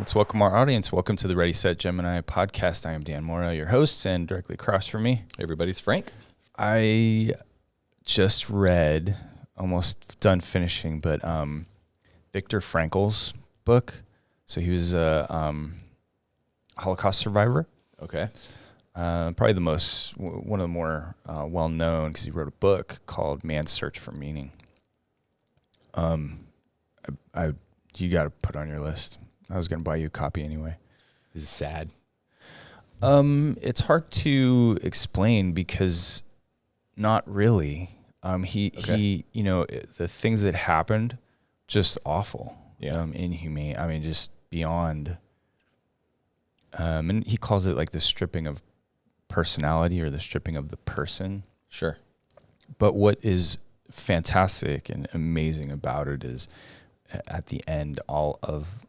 Let's welcome our audience. Welcome to the Ready, Set, Gemini podcast. I am Dan Mora, your host, and directly across from me, Everybody's Frank. I just read, almost done finishing, but Viktor Frankl's book. So he was a Holocaust survivor. Okay. Probably one of the more well-known, because he wrote a book called Man's Search for Meaning. You got to put on your list. I was going to buy you a copy anyway. Is it sad? It's hard to explain because not really. He, the things that happened, just awful. Yeah. Inhumane. I mean, just beyond. And he calls it like the stripping of personality or the stripping of the person. Sure. But what is fantastic and amazing about it is at the end, all of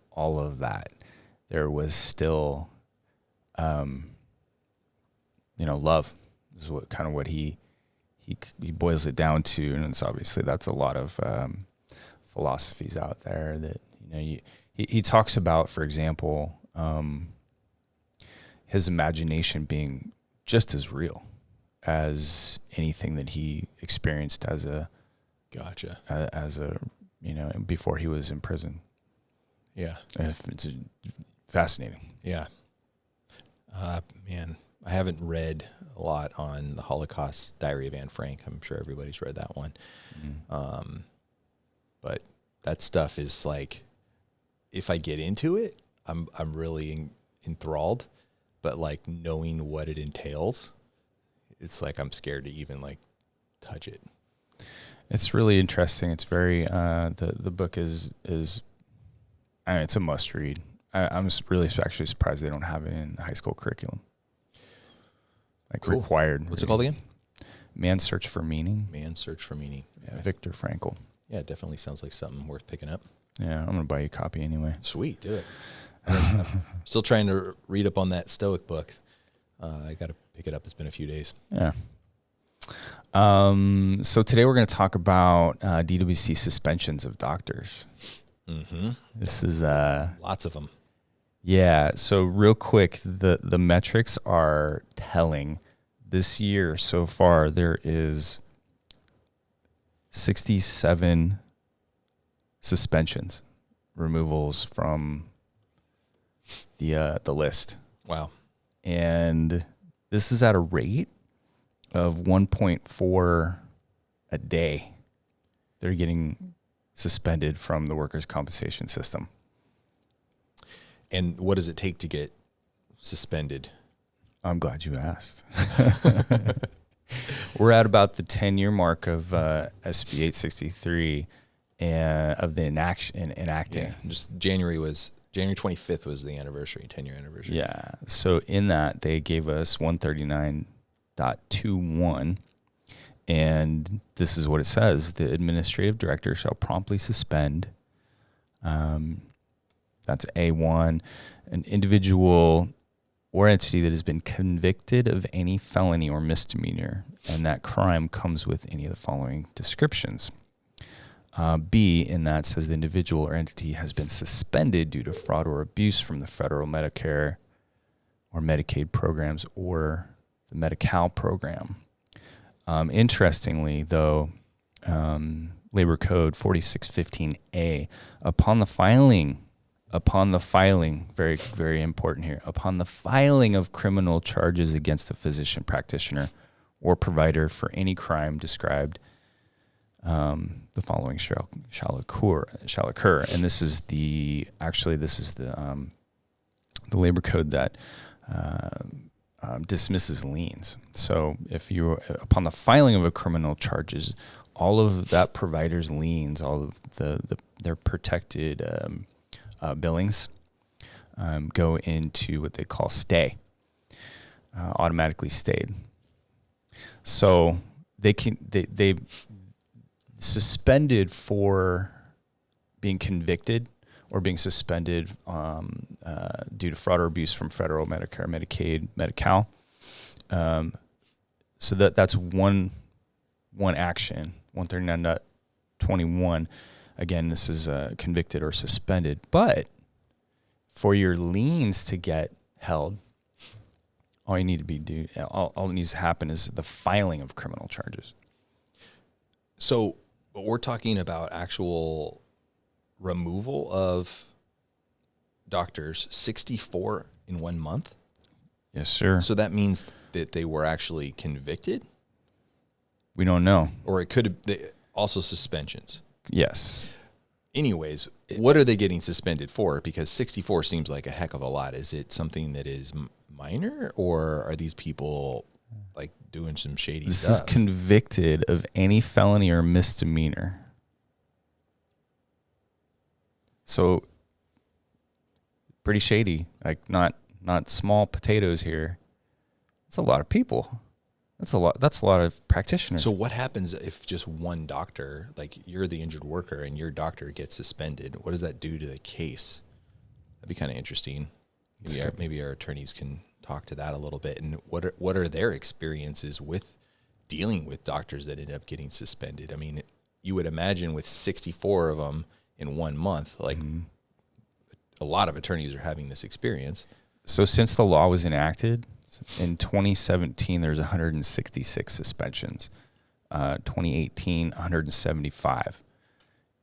that, there was still, love. This is what he boils it down to, and it's obviously that's a lot of philosophies out there that he talks about. For example, his imagination being just as real as anything that he experienced as a before he was in prison. Yeah. It's fascinating. Yeah. Man, I haven't read a lot on the Holocaust Diary of Anne Frank. I'm sure everybody's read that one. Mm-hmm. But that stuff is like, if I get into it, I'm really enthralled, but like knowing what it entails, it's like I'm scared to even like touch it. It's really interesting. It's very the book is it's a must read. I'm really actually surprised they don't have it in high school curriculum. Like cool. Required. What's it called again? Man's Search for Meaning. Man's Search for Meaning. Yeah, Viktor Frankl. Yeah, it definitely sounds like something worth picking up. Yeah, I'm gonna buy you a copy anyway. Sweet, do it. I'm still trying to read up on that Stoic book. I got to pick it up. It's been a few days. Yeah. So today we're going to talk about DWC suspensions of doctors. Mm-hmm. This is lots of them. Yeah. So real quick, the metrics are telling. This year so far, there is 67 suspensions, removals from the list. Wow. And this is at a rate of 1.4 a day. They're getting suspended from the workers' compensation system. And what does it take to get suspended? I'm glad you asked. We're at about the 10-year mark of SB 863 of the enacting. Yeah, just January 25th was the anniversary, 10-year anniversary. Yeah. So in that, they gave us 139.21, and this is what it says: the administrative director shall promptly suspend. That's A1, an individual or entity that has been convicted of any felony or misdemeanor, and that crime comes with any of the following descriptions. B in that says the individual or entity has been suspended due to fraud or abuse from the federal Medicare or Medicaid programs or the Medi-Cal program. Interestingly, though, Labor Code 4615A, upon the filing, very, very important here, upon the filing of criminal charges against a physician practitioner or provider for any crime described, the following shall occur. And this is the labor code that dismisses liens. So if you, upon the filing of a criminal charges, all of that provider's liens, all of their protected billings go into what they call stay, automatically stayed. So they suspended for being convicted or being suspended due to fraud or abuse from federal Medicare, Medicaid, Medi-Cal. So that's one action, 139.21. Again, this is convicted or suspended. But for your liens to get held, all it needs to happen is the filing of criminal charges. So, but we're talking about actual removal of doctors, 64 in 1 month. Yes, sir. So that means that they were actually convicted? We don't know. Or it could have also suspensions. Yes. Anyways, what are they getting suspended for? Because 64 seems like a heck of a lot. Is it something that is minor, or are these people like doing some shady This stuff? is convicted of any felony or misdemeanor. So pretty shady, like not small potatoes here. It's a lot of people. That's a lot of practitioners. So what happens if just one doctor, like you're the injured worker and your doctor gets suspended? What does that do to the case? That'd be kind of interesting. Maybe our attorneys can talk to that a little bit. And what are their experiences with dealing with doctors that end up getting suspended? I mean, you would imagine with 64 of them in 1 month, like a lot of attorneys are having this experience. So since the law was enacted in 2017, there's 166 suspensions. 2018, 175.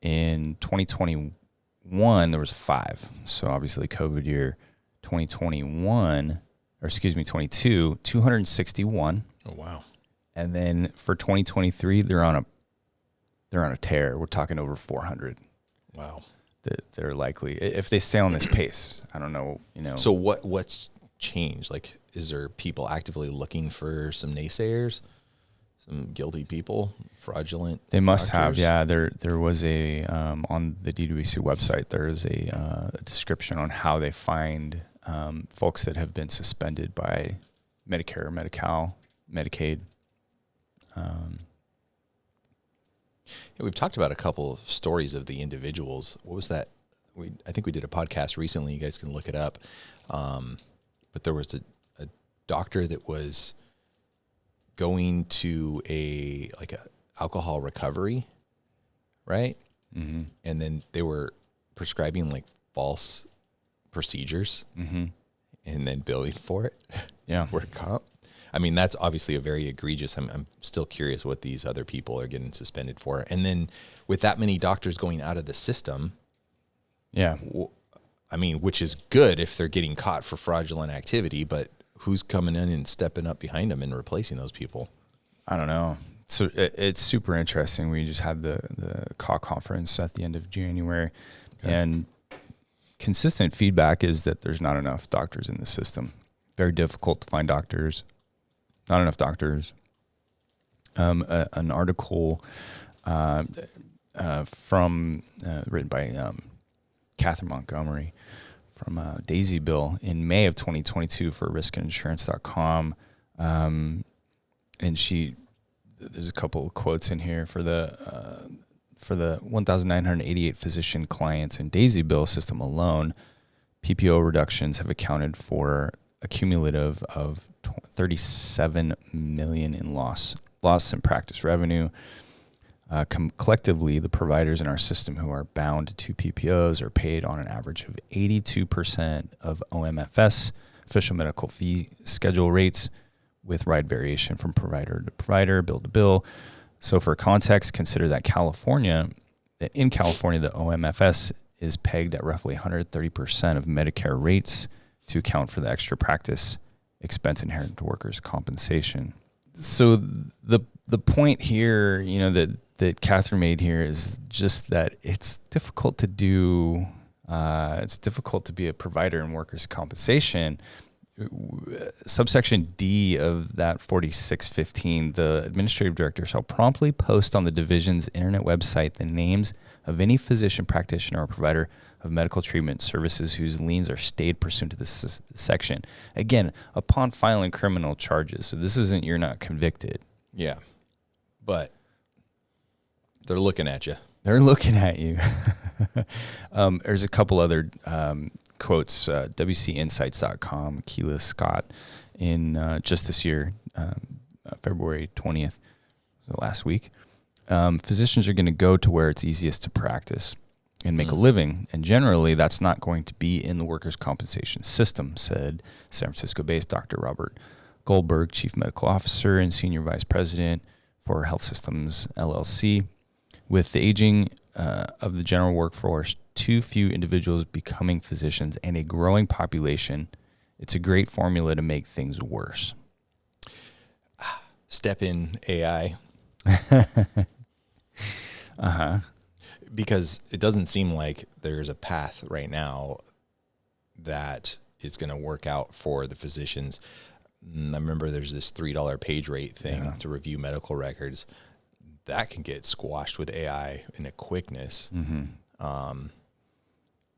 In 2021, there was 5. So obviously COVID year. 22, 261. Oh, wow. And then for 2023, they're on a tear. We're talking over 400. Wow. They're likely, if they stay on this pace. I don't know, So what's changed? Like, is there people actively looking for some naysayers, some guilty people, fraudulent? They must doctors? have, yeah. There was a on the DWC website. There is a description on how they find folks that have been suspended by Medicare, Medi-Cal, Medicaid. Yeah, we've talked about a couple of stories of the individuals. What was that? I think we did a podcast recently. You guys can look it up. But there was a doctor that was going to a alcohol recovery, right? Mm-hmm. And then they were prescribing like false procedures and then billing for it. Yeah. Work comp. I mean, that's obviously a very egregious. I'm still curious what these other people are getting suspended for. And then with that many doctors going out of the system, yeah, I mean, which is good if they're getting caught for fraudulent activity, but who's coming in and stepping up behind them and replacing those people? I don't know. So it's super interesting. We just had the CAW conference at the end of January, and consistent feedback is that there's not enough doctors in the system. Very difficult to find doctors. Not enough doctors. An article written by Catherine Montgomery from Daisy Bill in May of 2022 for riskinsurance.com. And there's a couple of quotes in here for the 1,988 physician clients in Daisy Bill system alone. PPO reductions have accounted for a cumulative of $37 million in loss in practice revenue. Collectively, the providers in our system who are bound to PPOs are paid on an average of 82% of OMFS, official medical fee schedule rates, with wide variation from provider to provider, bill to bill. So for context, consider that in California, the OMFS is pegged at roughly 130% of Medicare rates to account for the extra practice expense inherent to workers' compensation. So the point here, that Catherine made here is just that it's difficult to do. It's difficult to be a provider in workers' compensation. Subsection D of that 4615, the administrative director shall promptly post on the division's internet website the names of any physician, practitioner, or provider of medical treatment services whose liens are stayed pursuant to this section. Again, upon filing criminal charges. So this isn't you're not convicted. Yeah. But they're looking at you. They're looking at you. There's a couple other quotes, WCinsights.com, Keela Scott, in just this year, February 20th, so last week. Physicians are going to go to where it's easiest to practice. and make a living. And generally, that's not going to be in the workers' compensation system, said San Francisco-based Dr. Robert Goldberg, Chief Medical Officer and Senior Vice President for Health Systems, LLC. With the aging of the general workforce, too few individuals becoming physicians, and a growing population, it's a great formula to make things worse. Step in AI. Uh-huh. Because it doesn't seem like there's a path right now that is going to work out for the physicians. I remember there's this $3 page rate thing to review medical records. That can get squashed with AI in a quickness.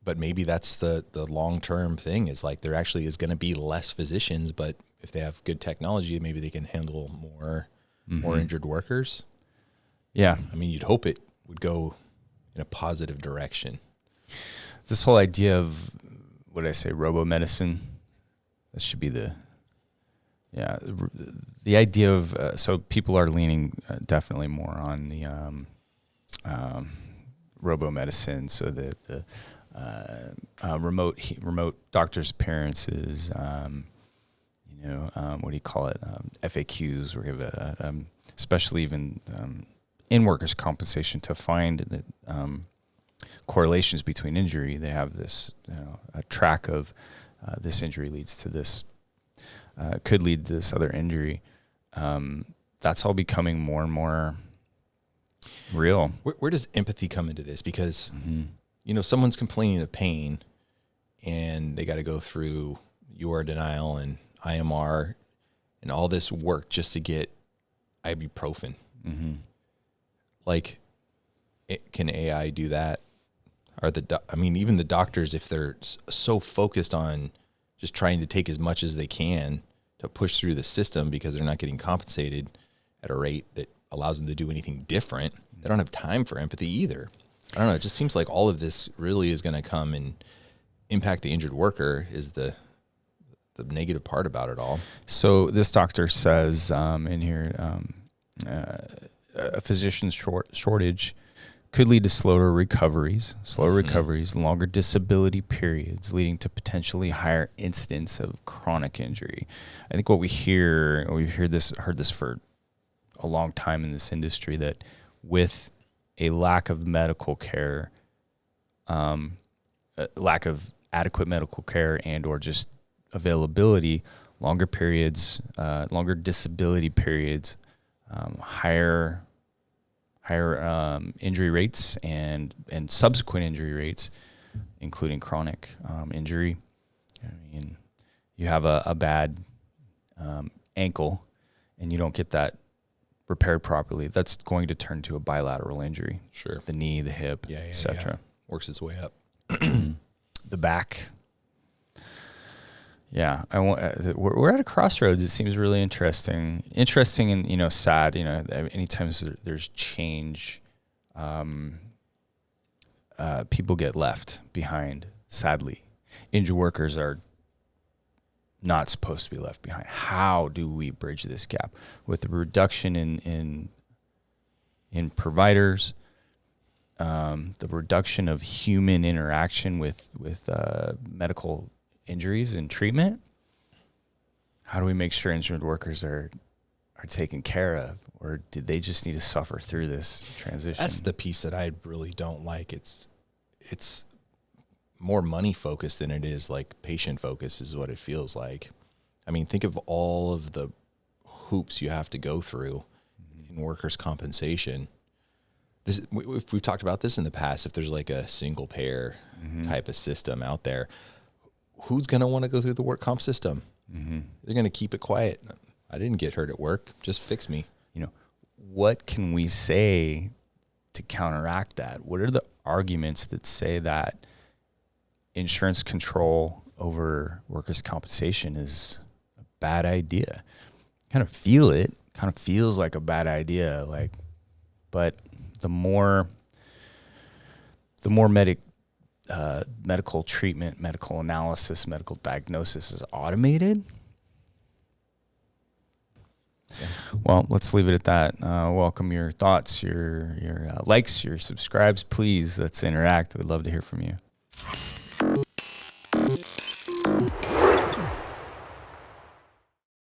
But maybe that's the long-term thing, is like there actually is going to be less physicians, but if they have good technology, maybe they can handle more injured workers. Yeah. I mean, you'd hope it would go in a positive direction. This whole idea of, what did I say, robo-medicine, that should be the idea of, so people are leaning definitely more on the robo-medicine, so that the remote doctor's appearances, what do you call it, FAQs, or give especially even in workers' compensation, to find that correlations between injury. They have this a track of this injury leads to this, could lead to this other injury. That's all becoming more and more real. Where does empathy come into this? Because, someone's complaining of pain and they got to go through UR denial and IMR and all this work just to get ibuprofen. Like, can AI do that? Even the doctors, if they're so focused on just trying to take as much as they can to push through the system because they're not getting compensated at a rate that allows them to do anything different, they don't have time for empathy either. I don't know. It just seems like all of this really is going to come and impact the injured worker is the negative part about it all. So this doctor says in here, a physician's shortage could lead to slower recoveries, longer disability periods, leading to potentially higher incidence of chronic injury. I think what we hear, heard this for a long time in this industry, that with a lack of medical care, lack of adequate medical care and or just availability, longer periods, longer disability periods, higher injury rates and subsequent injury rates, including chronic injury. I mean, you have a bad ankle and you don't get that repaired properly, that's going to turn to a bilateral injury. Sure. The knee, the hip, etc. Works its way up. The back. Yeah, we're at a crossroads. It seems really interesting and sad. Anytime there's change, people get left behind. Sadly, injured workers are not supposed to be left behind. How do we bridge this gap with the reduction in providers, the reduction of human interaction with medical injuries and treatment? How do we make sure injured workers are taken care of, or did they just need to suffer through this transition? That's the piece that I really don't like. It's more money focused than it is like patient focused is what it feels like. I mean, think of all of the hoops you have to go through in workers' compensation. We've talked about this in the past. If there's like a single payer type of system out there, who's going to want to go through the work comp system? They're going to keep it quiet. I didn't get hurt at work. Just fix me. What can we say to counteract that? What are the arguments that say that insurance control over workers' compensation is a bad idea? Kind of feel it. Kind of feels like a bad idea. But the more medical treatment, medical analysis, medical diagnosis is automated, Well, let's leave it at that. Welcome your thoughts, your likes, your subscribes. Please, let's interact. We'd love to hear from you.